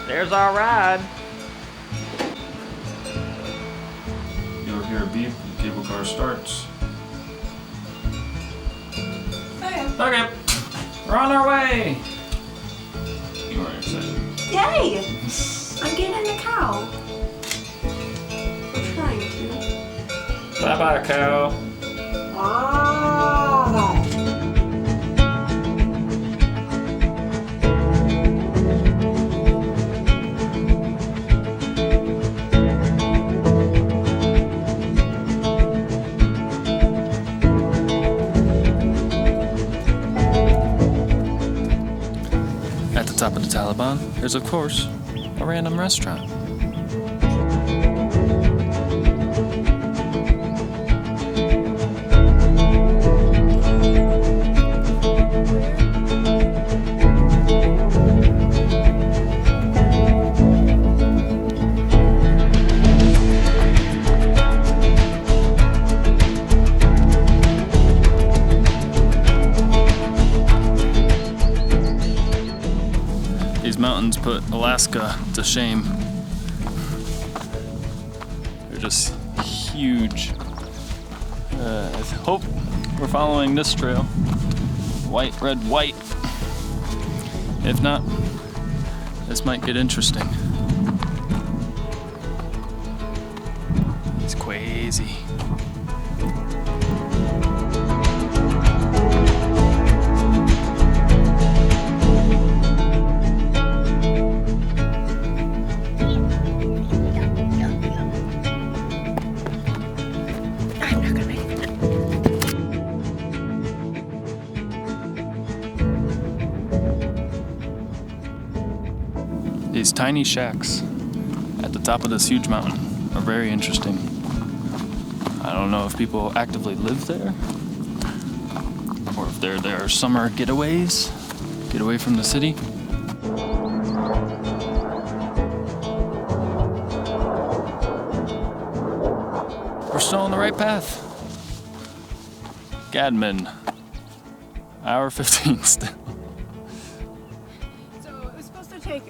There's our ride. You'll hear a beep, the cable car starts. Okay, we're on our way. You are excited. Yay! I'm getting in the cow. I'm trying to. Bye-bye, cow. Ah. At the top of the Tallibahn, there's of course a random restaurant. These mountains put Alaska to shame. They're just huge. I hope we're following this trail. White, red, white. If not, this might get interesting. It's crazy. These tiny shacks at the top of this huge mountain are very interesting. I don't know if people actively live there or if they're their summer getaways, get away from the city. We're still on the right path. Gadman, hour 15 still. So it was supposed to take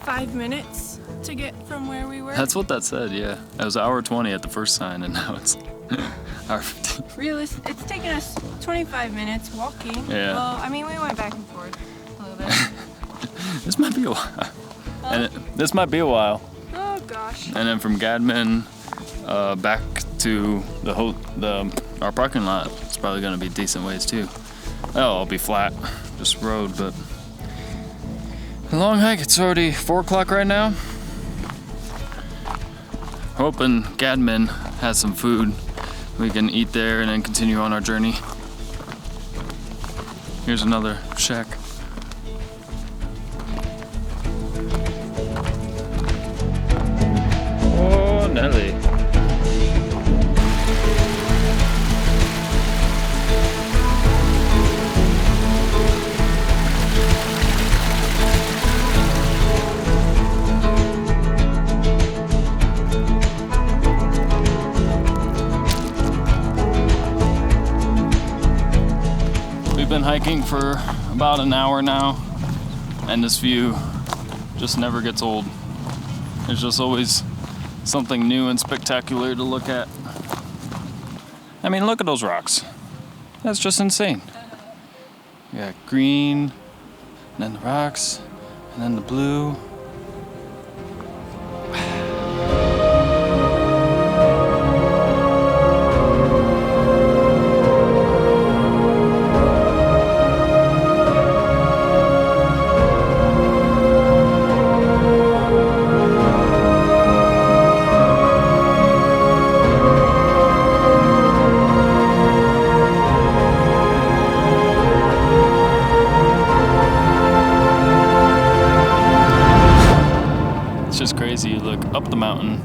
5 minutes to get from where we were. That's what that said, yeah. It was hour 20 at the first sign, and now it's hour 15. It's taken us 25 minutes walking. Yeah. Well, I mean, we went back and forth a little bit. This might be a while. This might be a while. Oh gosh. And then from Gadman back to our parking lot, it's probably gonna be decent ways too. Oh, it'll be flat, just road, but a long hike. It's already 4 o'clock right now. Hoping Gadman has some food we can eat there and then continue on our journey. Here's another shack. Oh, Nelly. We've been hiking for about an hour now, and this view just never gets old. There's just always something new and spectacular to look at. I mean, look at those rocks. That's just insane. You got green, and then the rocks, and then the blue. Just crazy. You look up the mountain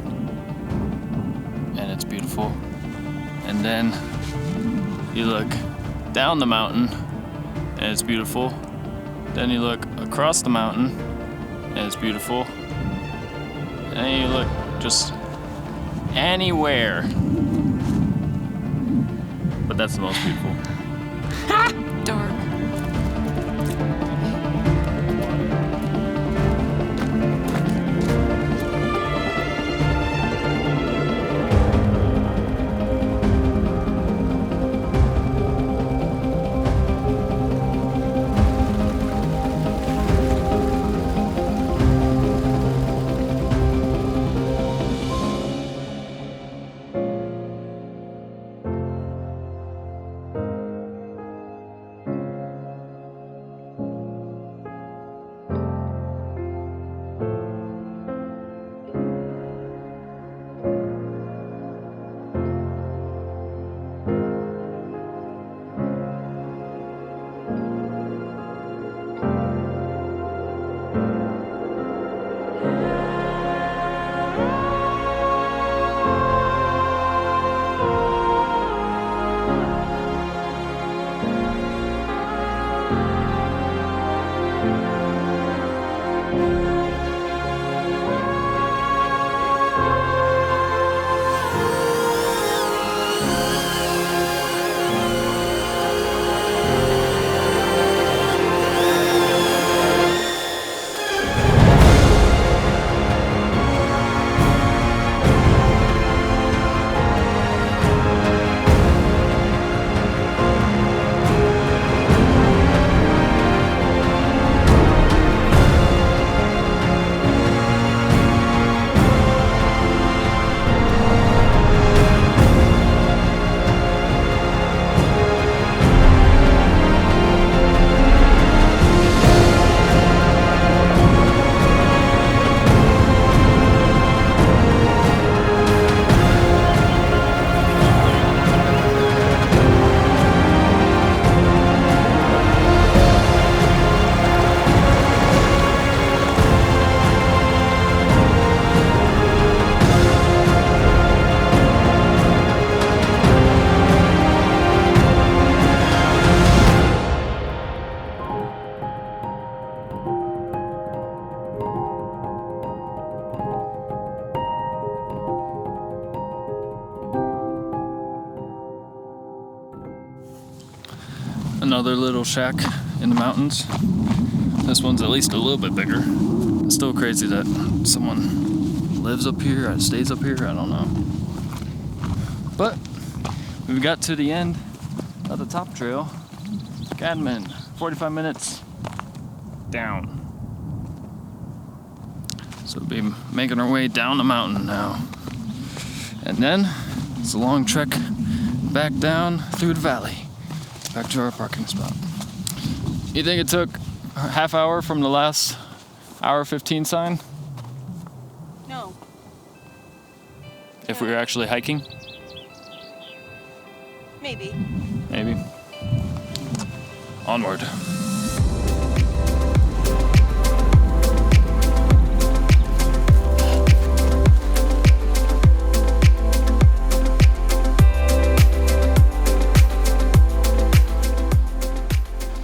and it's beautiful, and then you look down the mountain and it's beautiful, then you look across the mountain and it's beautiful, and then you look just anywhere, but that's the most beautiful. Dork. another little shack in the mountains. This one's at least a little bit bigger. It's still crazy that someone lives up here, or stays up here, I don't know. But we got to the end of the top trail. Cadman, 45 minutes down. So we'll be making our way down the mountain now. And then it's a long trek back down through the valley, back to our parking spot. You think it took a half hour from the last hour 15 sign? No. If we were actually hiking? Maybe. Maybe. Onward.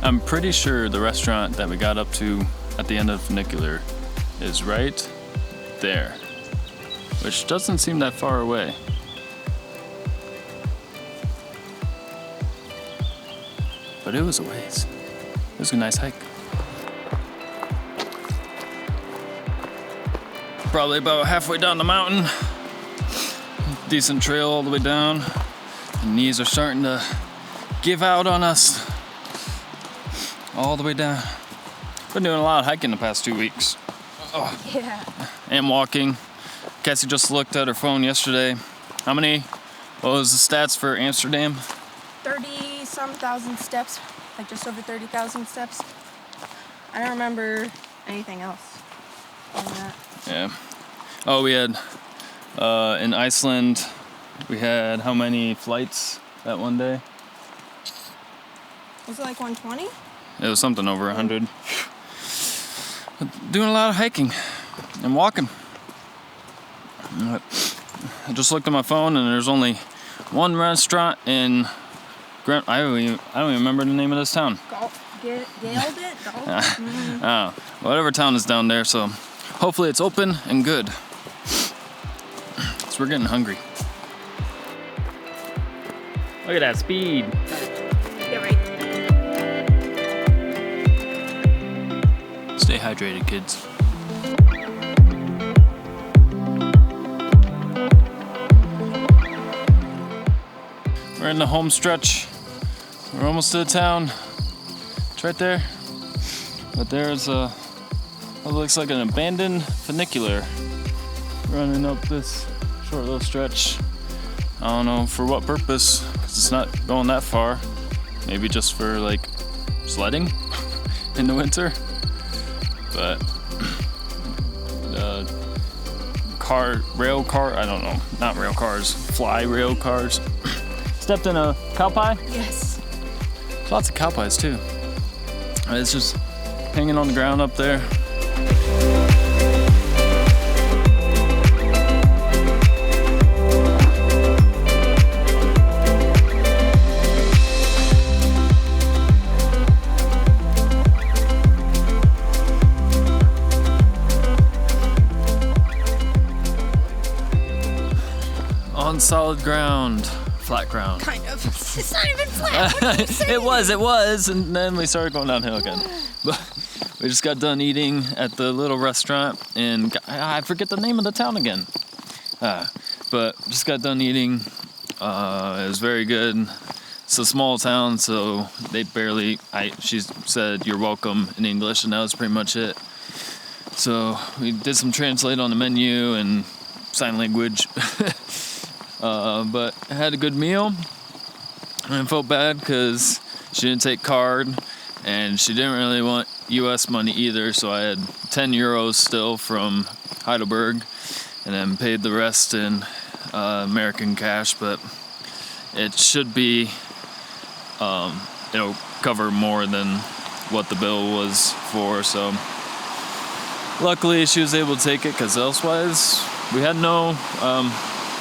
I'm pretty sure the restaurant that we got up to at the end of funicular is right there, which doesn't seem that far away. But it was a ways. It was a nice hike. Probably about halfway down the mountain. Decent trail all the way down. The knees are starting to give out on us. All the way down. Been doing a lot of hiking the past 2 weeks. Oh. Yeah. And walking. Cassie just looked at her phone yesterday. What was the stats for Amsterdam? 30-some thousand steps, like just over 30,000 steps. I don't remember anything else on that. Yeah. Oh, we had, in Iceland, we had how many flights that one day? Was it like 120? It was something over 100. Doing a lot of hiking and walking. I just looked at my phone and there's only one restaurant in I don't even remember the name of this town. Whatever town is down there, so hopefully it's open and good. So we're getting hungry. Look at that speed. Yeah, right. Stay hydrated, kids. We're in the home stretch. We're almost to the town. It's right there. But there's what looks like an abandoned funicular running up this short little stretch. I don't know for what purpose, because it's not going that far. Maybe just for like sledding in the winter. But I don't know, not rail cars, fly rail cars. Stepped in a cow pie? Yes. Lots of cow pies too. It's just hanging on the ground up there. On solid ground, flat ground. Kind of. It's not even flat. What are you saying? It was, and then we started going downhill again. But we just got done eating at the little restaurant, and I forget the name of the town again. But just got done eating. It was very good. It's a small town, so they she said you're welcome in English, and that was pretty much it. So we did some translate on the menu and sign language. But I had a good meal, and I felt bad because she didn't take card, and she didn't really want US money either, so I had 10 euros still from Heidelberg, and then paid the rest in American cash, but it should be, it'll cover more than what the bill was for, so luckily she was able to take it, because elsewise we had no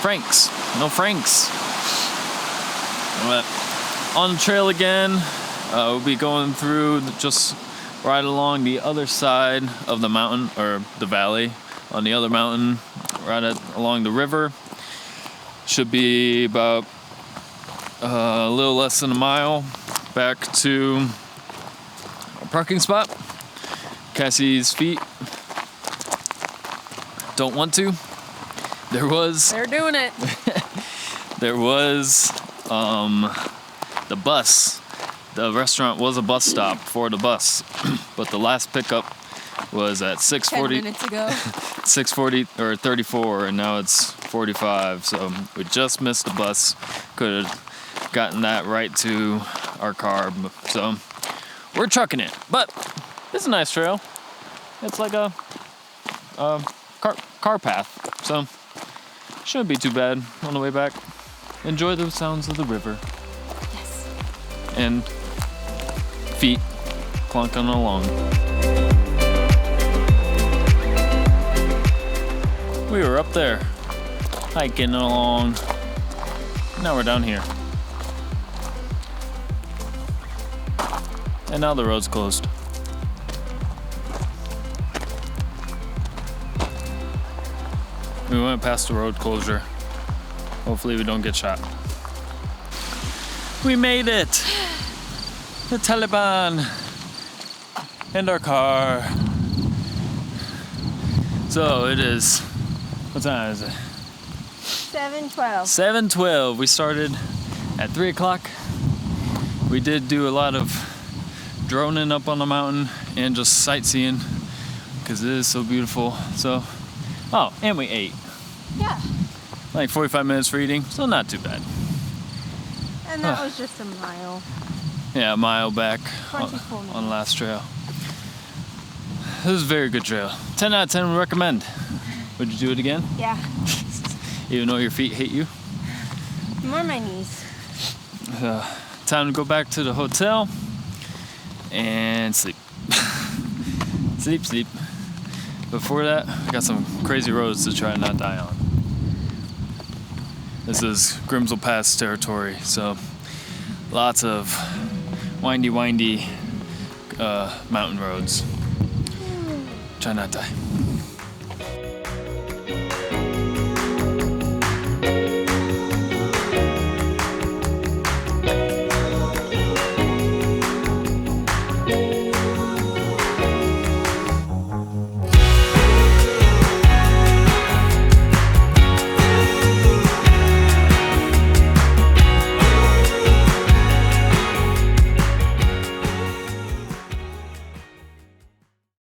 francs. But on the trail again, we'll be going through just right along the other side of the mountain, or the valley, on the other mountain, along the river. Should be about a little less than a mile. back to our parking spot. Cassie's feet don't want to. They're doing it. There was the bus. The restaurant was a bus stop for the bus, but the last pickup was at 6:40. 10 minutes ago. 6:40 or 34, and now it's 45. So we just missed the bus. Could have gotten that right to our car. So we're trucking it, but it's a nice trail. It's like a car path, so shouldn't be too bad on the way back. Enjoy the sounds of the river. Yes. And feet clunking along. We were up there hiking along. Now we're down here. And now the road's closed. We went past the road closure. Hopefully we don't get shot. We made it! The Tallibahn! And our car. So it is, what time is it? 7:12. 7:12. We started at 3 o'clock. We did do a lot of droning up on the mountain and just sightseeing because it is so beautiful. So, oh, and we ate. Yeah. Like 45 minutes for eating, so not too bad. And that was just a mile. Yeah, a mile back 24 minutes. on the last trail. This is a very good trail. 10 out of 10 would recommend. Would you do it again? Yeah. Even though your feet hate you? More my knees. Time to go back to the hotel and sleep. Sleep. Before that, I got some crazy roads to try and not die on. This is Grimselwelt Pass territory, so lots of windy mountain roads. Try not to die.